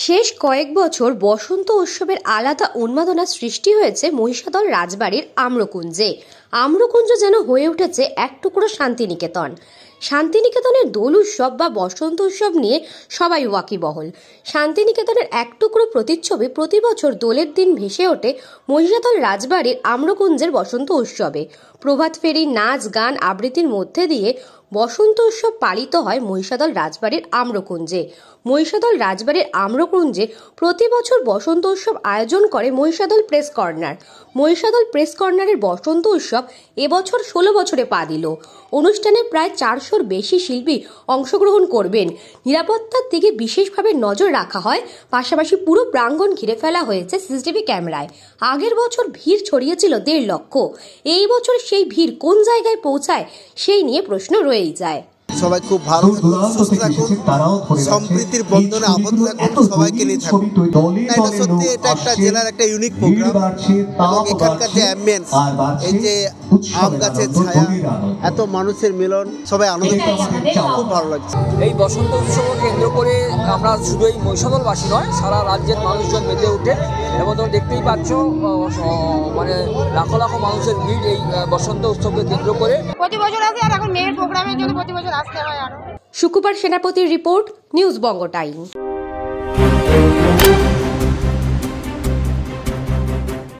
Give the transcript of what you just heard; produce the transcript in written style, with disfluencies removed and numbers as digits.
শেষ কয়েক বছর বসন্ত উৎসবের আলাদা উন্মাদনা সৃষ্টি হয়েছে মহিষাদল রাজবাড়ির আম্রকুঞ্জে। আম্রকুঞ্জ যেন হয়ে উঠেছে এক টুকরো শান্তিনিকেতন। শান্তিনিকেতনের দোল উৎসব বা বসন্ত উৎসব নিয়ে সবাই ওয়াকিবহল। শান্তিনিকেতনের এক টুকরো প্রতিচ্ছবি প্রতি বছর দোলের দিন ভেসে ওঠে মহিষাদল রাজবাড়ির আম্রকুঞ্জের বসন্ত উৎসবে। প্রভাত ফেরি, নাচ, গান, আবৃত্তির মধ্যে দিয়ে বসন্ত উৎসব পালিত হয় মহিষাদল রাজবাড়ির আম্রকুঞ্জে। মহিষাদল রাজবাড়ির আম্রকুঞ্জে প্রতি বছর বসন্ত উৎসব আয়োজন করে Mahishadal press corner. Mahishadal press কর্নারের বসন্ত উৎসব এবছর 16 বছরে পা দিল। অনুষ্ঠানে প্রায় 400-র বেশি শিল্পী অংশগ্রহণ করবেন। নিরাপত্তার দিকে বিশেষভাবে নজর রাখা হয়, পাশাপাশি পুরো প্রাঙ্গণ ঘিরে ফেলা হয়েছে সিসিটিভি ক্যামেরায়। আগের বছর ভিড় ছড়িয়েছিল 1.5 লক্ষ। এই বছর সেই ভিড় কোন জায়গায় পৌঁছায় সেই নিয়ে প্রশ্ন রয়েই যায়। সবাই খুব ভালো সম্প্রীতির বন্ধনে আবদ্ধ থাকুন, সবাইকে নিয়ে থাকুন। এটা সত্যি এটা একটা জেলার একটা ইউনিক প্রোগ্রাম এবং এখানকার যে অ্যাম্বিয়েন্স, এই যে আম গাছের ছায়া, এত মানুষের মিলন, সবাই আনন্দ করছে, খুব ভালো লাগছে। এই বসন্ত উৎসবকে কেন্দ্র করে আমরা শুধু এই মহিষাদলবাসী নয়, সারা রাজ্যের মানুষজন মেতে ওঠে এবং তোমরা দেখতেই পাচ্ছ মানে লাখো লাখো মানুষের ভিড় এই বসন্ত উৎসবকে কেন্দ্র করে। প্রতি বছর আসে আর এখন মেয়ের প্রোগ্রামের জন্য প্রতি বছর আসতে হয়। আরো সুকুমার সেনাপতির রিপোর্ট, নিউজ বঙ্গ টাইম।